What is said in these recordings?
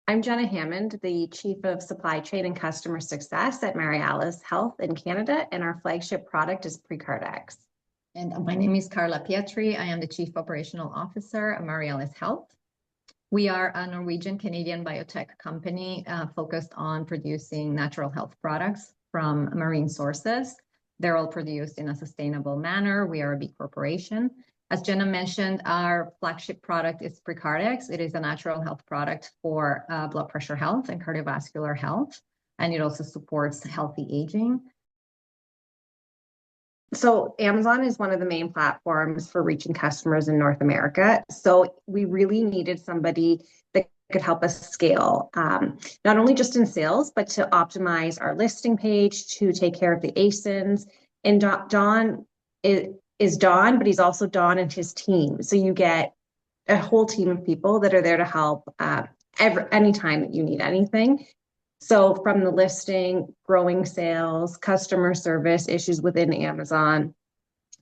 I'm Jenna Hammond, the Chief of Supply Chain and Customer Success at Mary Alice Health in Canada, and our flagship product is PreCardix. And my name is Carla Pietri. I am the Chief Operational Officer at Mary Alice Health. We are a Norwegian-Canadian biotech company focused on producing natural health products from marine sources. They're all produced in a sustainable manner. We are a B corporation. As Jenna mentioned, our flagship product is PreCardix. It is a natural health product for blood pressure health and cardiovascular health, and it also supports healthy aging. So Amazon is one of the main platforms for reaching customers in North America. So we really needed somebody that could help us scale, not only just in sales, but to optimize our listing page, to take care of the ASINs. And Don is Don, but he's also Don and his team. So you get a whole team of people that are there to help anytime that you need anything. So from the listing, growing sales, customer service, issues within Amazon.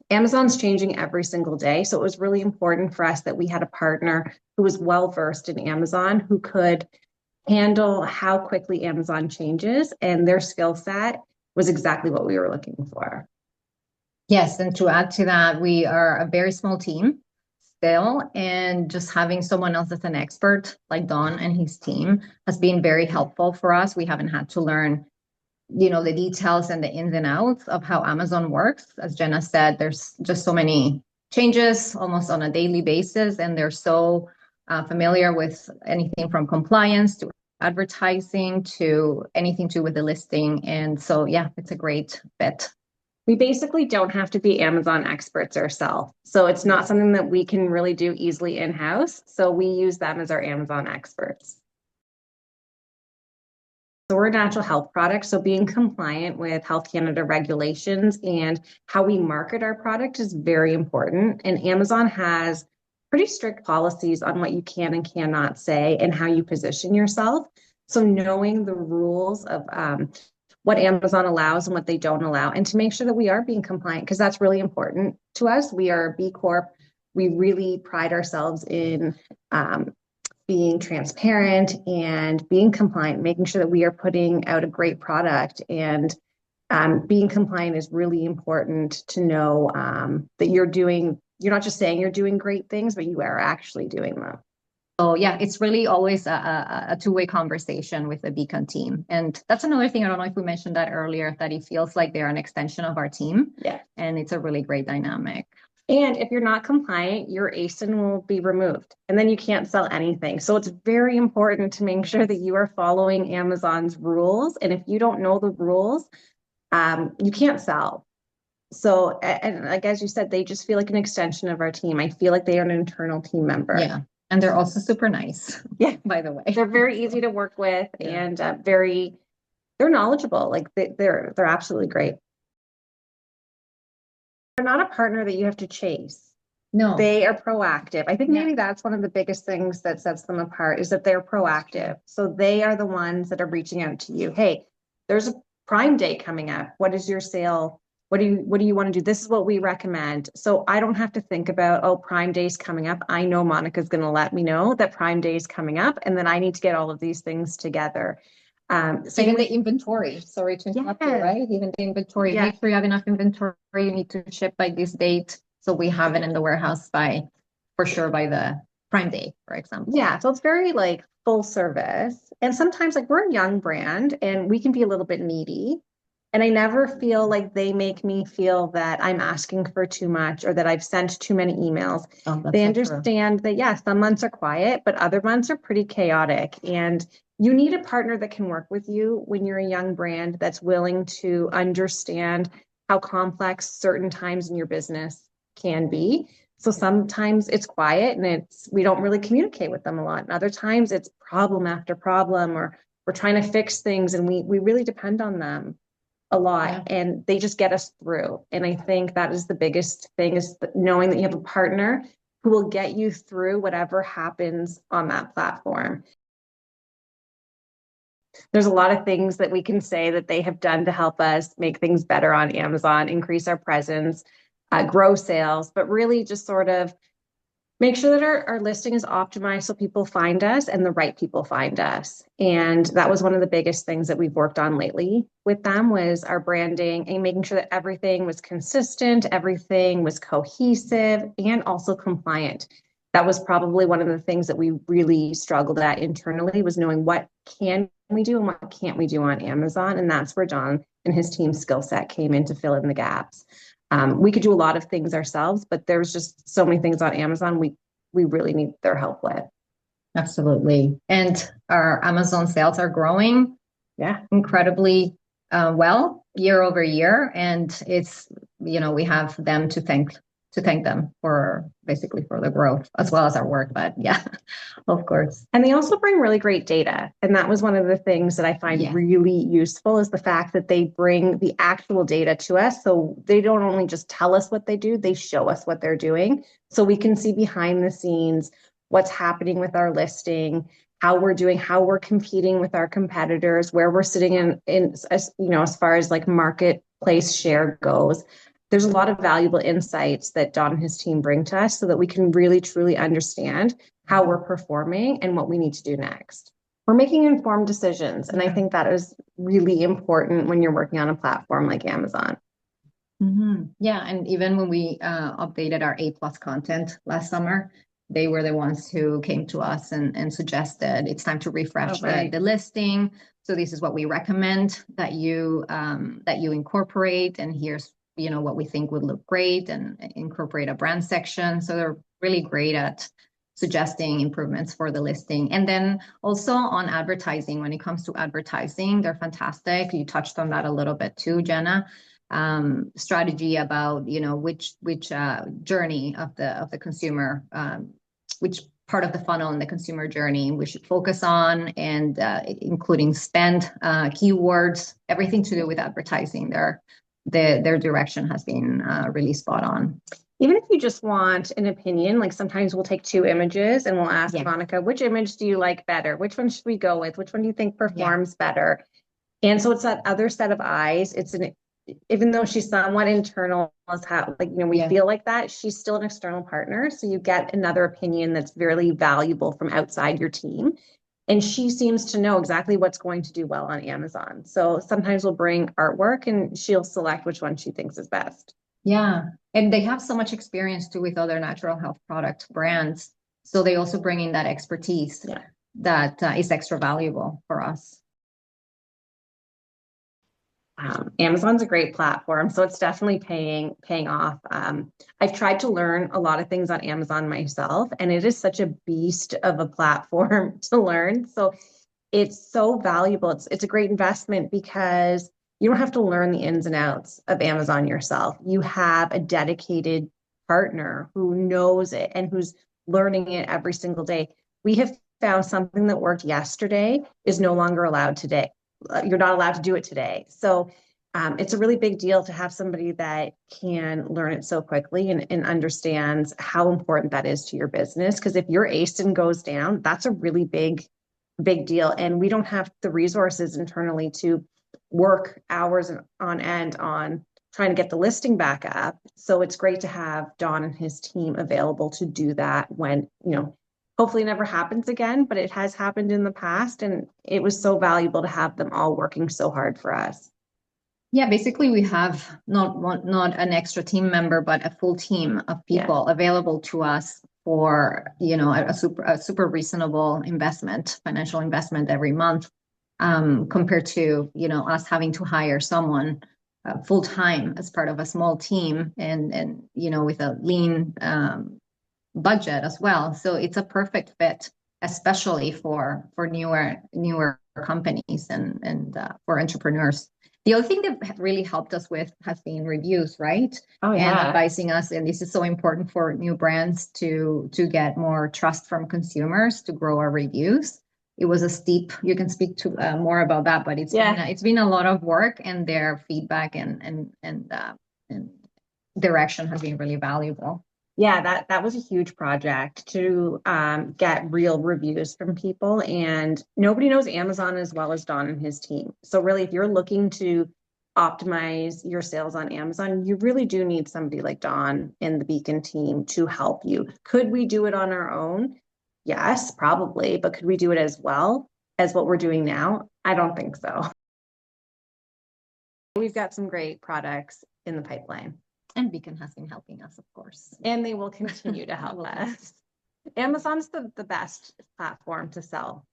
Amazon's changing every single day. So it was really important for us that we had a partner who was well-versed in Amazon, who could handle how quickly Amazon changes, and their skill set was exactly what we were looking for. Yes, and to add to that, we are a very small team still, and just having someone else that's an expert like Don and his team has been very helpful for us. We haven't had to learn, the details and the ins and outs of how Amazon works. As Jenna said, there's just so many changes almost on a daily basis, and they're so familiar with anything from compliance to advertising to anything to do with the listing. And so, yeah, it's a great fit. We basically don't have to be Amazon experts ourselves. So it's not something that we can really do easily in-house. So we use them as our Amazon experts. So we're a natural health product. So being compliant with Health Canada regulations and how we market our product is very important. And Amazon has pretty strict policies on what you can and cannot say and how you position yourself. So knowing the rules of what Amazon allows and what they don't allow, and to make sure that we are being compliant, because that's really important to us. We are B Corp. We really pride ourselves in being transparent and being compliant, making sure that we are putting out a great product. And being compliant is really important to know that you're not just saying you're doing great things, but you are actually doing them. So yeah, it's really always a two-way conversation with the Beacon team. And that's another thing, I don't know if we mentioned that earlier, that it feels like they're an extension of our team. Yeah. And it's a really great dynamic. And if you're not compliant, your ASIN will be removed and then you can't sell anything. So it's very important to make sure that you are following Amazon's rules. And if you don't know the rules, you can't sell. So, and like, as you said, they just feel like an extension of our team. I feel like they are an internal team member. Yeah. And they're also super nice. Yeah, by the way. They're very easy to work with, and they're knowledgeable. Like they're absolutely great. They're not a partner that you have to chase. No. They are proactive. I think maybe that's one of the biggest things that sets them apart, is that they're proactive. So they are the ones that are reaching out to you. Hey, there's a Prime Day coming up. What is your sale? What do you want to do? This is what we recommend. So I don't have to think about, oh, Prime Day's coming up. I know Monica's going to let me know that Prime Day is coming up, and then I need to get all of these things together. So even the inventory, sorry to interrupt you, right? Even the inventory, make sure you have enough inventory. You need to ship by this date, so we have it in the warehouse for sure by the Prime Day, for example. Yeah, so it's very like full service. And sometimes like we're a young brand and we can be a little bit needy. And I never feel like they make me feel that I'm asking for too much or that I've sent too many emails. They understand that, yeah, some months are quiet, but other months are pretty chaotic. And you need a partner that can work with you when you're a young brand, that's willing to understand how complex certain times in your business can be. So sometimes it's quiet and we don't really communicate with them a lot. And other times it's problem after problem, or we're trying to fix things and we really depend on them a lot, and they just get us through. And I think that is the biggest thing, is knowing that you have a partner who will get you through whatever happens on that platform. There's a lot of things that we can say that they have done to help us make things better on Amazon, increase our presence, grow sales, but really just sort of Make sure that our listing is optimized so people find us and the right people find us. And that was one of the biggest things that we've worked on lately with them was our branding and making sure that everything was consistent, everything was cohesive and also compliant. That was probably one of the things that we really struggled at internally was knowing what can we do and what can't we do on Amazon. And that's where John and his team's skill set came in to fill in the gaps. We could do a lot of things ourselves, but there's just so many things on Amazon we really need their help with. Absolutely. And our Amazon sales are growing, Yeah, incredibly well year over year. And it's, we have them to thank them for basically for the growth as well as our work. But yeah, of course. and they also bring really great data. And that was one of the things that I find Yeah. really useful is the fact that they bring the actual data to us. So they don't only just tell us what they do, they show us what they're doing. So we can see behind the scenes what's happening with our listing, how we're doing, how we're competing with our competitors, where we're sitting in as as far as like marketplace share goes. There's a lot of valuable insights that Don and his team bring to us so that we can really truly understand how we're performing and what we need to do next. We're making informed decisions. And I think that is really important when you're working on a platform like Amazon. Mm-hmm. Yeah. And even when we updated our A+ content last summer, they were the ones who came to us and suggested it's time to refresh the listing. So this is what we recommend that you incorporate. And here's what we think would look great and incorporate a brand section. So they're really great at suggesting improvements for the listing. And then also on advertising, when it comes to advertising, they're fantastic. You touched on that a little bit too, Jenna. Strategy about which journey of the consumer, which part of the funnel in the consumer journey we should focus on, and including spend, keywords, everything to do with advertising. Their direction has been really spot on. Even if you just want an opinion, like sometimes we'll take two images and we'll ask Monica, which image do you like better? Which one should we go with? Which one do you think performs better? And so it's that other set of eyes. Even though she's somewhat internal as how we feel like that, she's still an external partner. So you get another opinion that's very valuable from outside your team. And she seems to know exactly what's going to do well on Amazon. So sometimes we'll bring artwork and she'll select which one she thinks is best. Yeah. And they have so much experience too with other natural health product brands. So they also bring in that expertise that is extra valuable for us. Amazon's a great platform, so it's definitely paying off. I've tried to learn a lot of things on Amazon myself, and it is such a beast of a platform to learn. So it's so valuable. It's a great investment because you don't have to learn the ins and outs of Amazon yourself. You have a dedicated partner who knows it and who's learning it every single day. We have found something that worked yesterday is no longer allowed today. You're not allowed to do it today. So it's a really big deal to have somebody that can learn it so quickly and understands how important that is to your business. Because if your ASIN goes down, that's a really big deal. And we don't have the resources internally to work hours on end on trying to get the listing back up. So it's great to have Don and his team available to do that when, hopefully it never happens again, but it has happened in the past. And it was so valuable to have them all working so hard for us. Yeah, basically we have not an extra team member, but a full team of people available to us for, a super reasonable financial investment every month, compared to, us having to hire someone full time as part of a small team and with a lean budget as well. So it's a perfect fit, especially for newer companies and for entrepreneurs. The other thing that really helped us with has been reviews, right? Oh, yeah. And advising us, and this is so important for new brands to get more trust from consumers, to grow our reviews. It was a steep. You can speak to more about that, but it's been a lot of work, and their feedback and direction has been really valuable. Yeah, that was a huge project to get real reviews from people. And nobody knows Amazon as well as Don and his team. So really, if you're looking to optimize your sales on Amazon, you really do need somebody like Dawn and the Beacon team to help you. Could we do it on our own? Yes, probably, but could we do it as well as what we're doing now? I don't think so. We've got some great products in the pipeline. And Beacon has been helping us, of course. And they will continue to help us. Amazon's the best platform to sell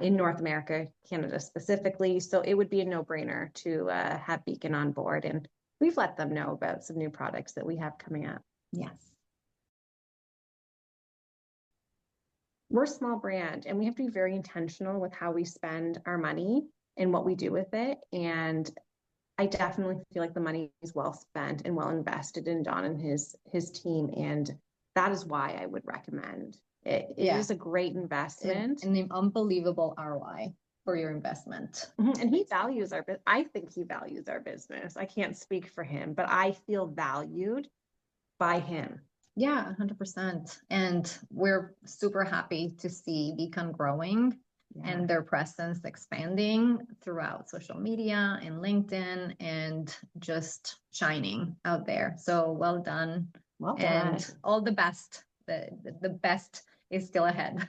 in North America, Canada specifically. So it would be a no-brainer to have Beacon on board. And we've let them know about some new products that we have coming up. Yes. We're a small brand and we have to be very intentional with how we spend our money and what we do with it. And I definitely feel like the money is well spent and well invested in Don and his team. And that is why I would recommend it. It is a great investment. An unbelievable ROI for your investment. And he values our business. I think he values our business. I can't speak for him, but I feel valued by him. Yeah, 100%. And we're super happy to see Beacon growing and their presence expanding throughout social media and LinkedIn and just shining out there. So well done. Well and done. all the best. The best is still ahead.